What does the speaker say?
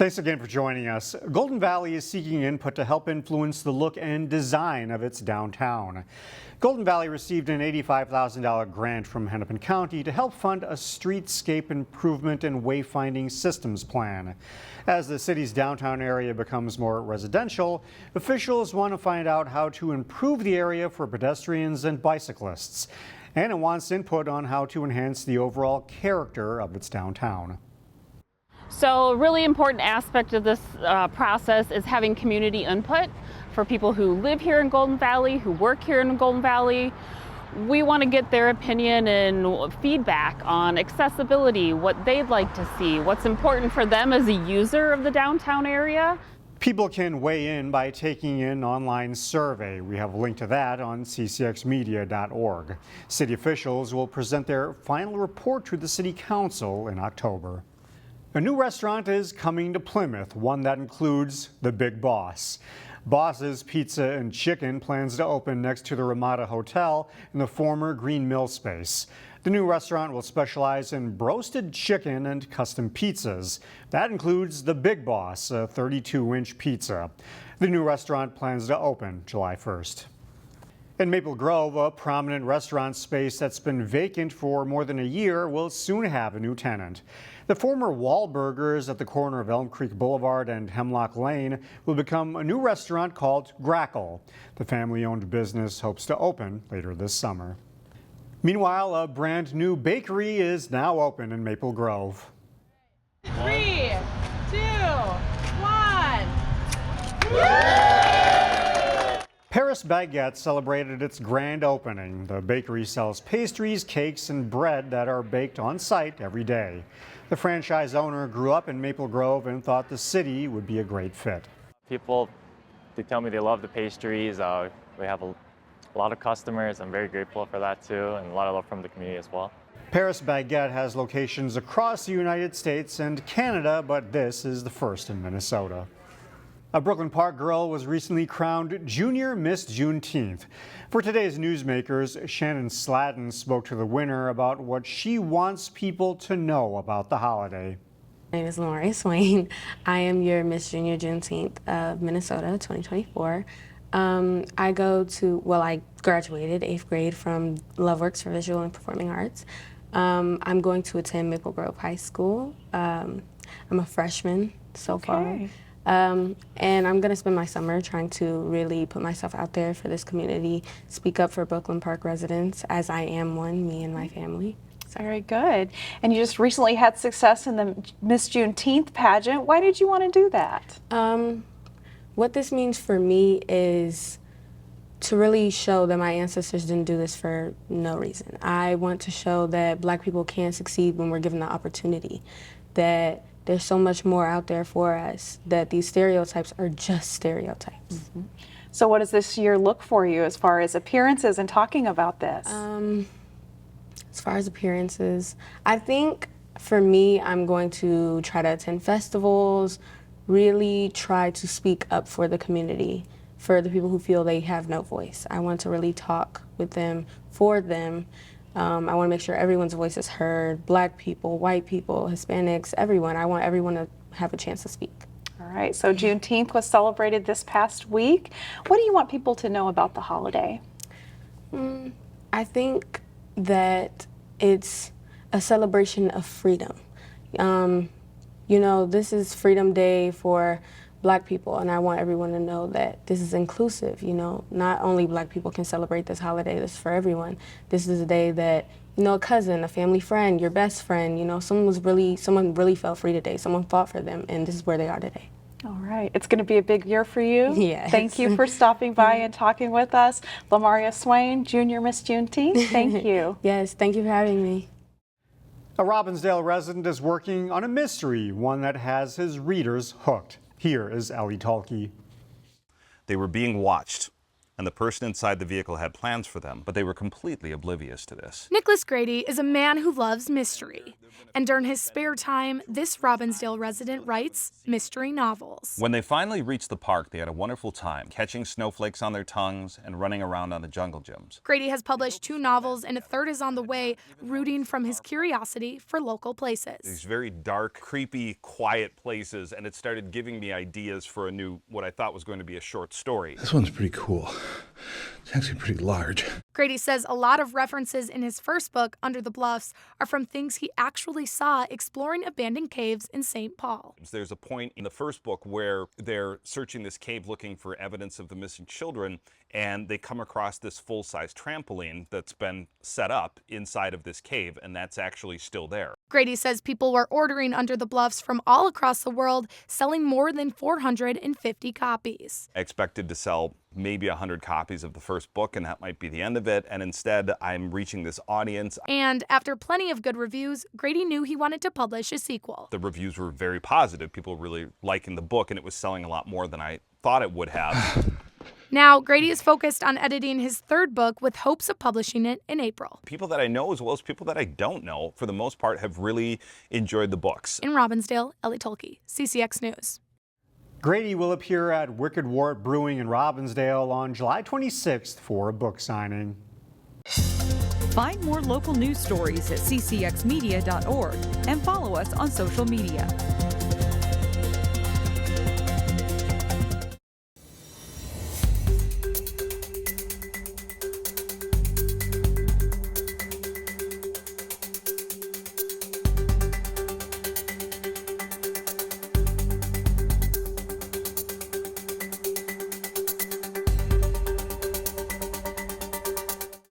Thanks again for joining us. Golden Valley is seeking input to help influence the look and design of its downtown. Golden Valley received an $85,000 grant from Hennepin County to help fund a streetscape improvement and wayfinding systems plan. As the city's downtown area becomes more residential, officials want to find out how to improve the area for pedestrians and bicyclists. And it wants input on how to enhance the overall character of its downtown. So a really important aspect of this process is having community input for people who live here in Golden Valley, who work here in Golden Valley. We want to get their opinion and feedback on accessibility, what they'd like to see, what's important for them as a user of the downtown area. People can weigh in by taking an online survey. We have a link to that on ccxmedia.org. City officials will present their final report to the City Council in October. A new restaurant is coming to Plymouth, one that includes the Big Boss. Boss's Pizza and Chicken plans to open next to the Ramada Hotel in the former Green Mill space. The new restaurant will specialize in roasted chicken and custom pizzas. That includes the Big Boss, a 32-inch pizza. The new restaurant plans to open July 1st. In Maple Grove, a prominent restaurant space that's been vacant for more than a year will soon have a new tenant. The former Wahlburgers at the corner of Elm Creek Boulevard and Hemlock Lane will become a new restaurant called Grackle. The family-owned business hopes to open later this summer. Meanwhile, a brand new bakery is now open in Maple Grove. 3, 2, 1. Paris Baguette celebrated its grand opening. The bakery sells pastries, cakes, and bread that are baked on site every day. The franchise owner grew up in Maple Grove and thought the city would be a great fit. People, they tell me they love the pastries. We have a lot of customers. I'm very grateful for that too, and a lot of love from the community as well. Paris Baguette has locations across the United States and Canada, but this is the first in Minnesota. A Brooklyn Park girl was recently crowned Junior Miss Juneteenth. For today's Newsmakers, Shannon Slatton spoke to the winner about what she wants people to know about the holiday. My name is Lamari Swain. I am your Miss Junior Juneteenth of Minnesota 2024. I graduated 8th grade from Loveworks for Visual and Performing Arts. I'm going to attend Maple Grove High School. I'm a freshman so far. And I'm going to spend my summer trying to really put myself out there for this community, speak up for Brooklyn Park residents, as I am one, me and my family. Very good. And you just recently had success in the Miss Juneteenth pageant. Why did you want to do that? What this means for me is to really show that my ancestors didn't do this for no reason. I want to show that Black people can succeed when we're given the opportunity, that there's so much more out there for us, that these stereotypes are just stereotypes. Mm-hmm. So what does this year look for you as far as appearances and talking about this? As far as appearances, I think for me, I'm going to try to attend festivals, really try to speak up for the community, for the people who feel they have no voice. I want to really talk with them, for them. I want to make sure everyone's voice is heard, Black people, white people, Hispanics, everyone. I want everyone to have a chance to speak. All right, so Juneteenth was celebrated this past week. What do you want people to know about the holiday? I think that it's a celebration of freedom. You know, this is Freedom Day for Black people, and I want everyone to know that this is inclusive. You know, not only Black people can celebrate this holiday, this is for everyone. This is a day that, you know, a cousin, a family friend, your best friend, you know, someone really felt free today. Someone fought for them, and this is where they are today. All right, it's going to be a big year for you. Yes. Thank you for stopping by and talking with us. Lamaria Swain, Junior Miss Juneteenth, thank you. Yes, thank you for having me. A Robbinsdale resident is working on a mystery, one that has his readers hooked. Here is Ellie Talkey. They were being watched. and the person inside the vehicle had plans for them, but they were completely oblivious to this. Nicholas Grady is a man who loves mystery. And during his spare time, this Robbinsdale resident writes mystery novels. When they finally reached the park, they had a wonderful time, catching snowflakes on their tongues and running around on the jungle gyms. Grady has published 2 novels and a third is on the way, rooting from his curiosity for local places. These very dark, creepy, quiet places, and it started giving me ideas for a new, what I thought was going to be a short story. This one's pretty cool. It's actually pretty large. Grady says a lot of references in his first book, Under the Bluffs, are from things he actually saw exploring abandoned caves in St. Paul. There's a point in the first book where they're searching this cave looking for evidence of the missing children, and they come across this full-size trampoline that's been set up inside of this cave, and that's actually still there. Grady says people were ordering Under the Bluffs from all across the world, selling more than 450 copies. I expected to sell maybe 100 copies of the first book, and that might be the end of it, and instead I'm reaching this audience. And after plenty of good reviews, Grady knew he wanted to publish a sequel. The reviews were very positive. People were really liking the book, and it was selling a lot more than I thought it would have. Now, Grady is focused on editing his third book with hopes of publishing it in April. People that I know as well as people that I don't know, for the most part, have really enjoyed the books. In Robbinsdale, Ellie Tolke, CCX News. Grady will appear at Wicked Wart Brewing in Robbinsdale on July 26th for a book signing. Find more local news stories at ccxmedia.org and follow us on social media.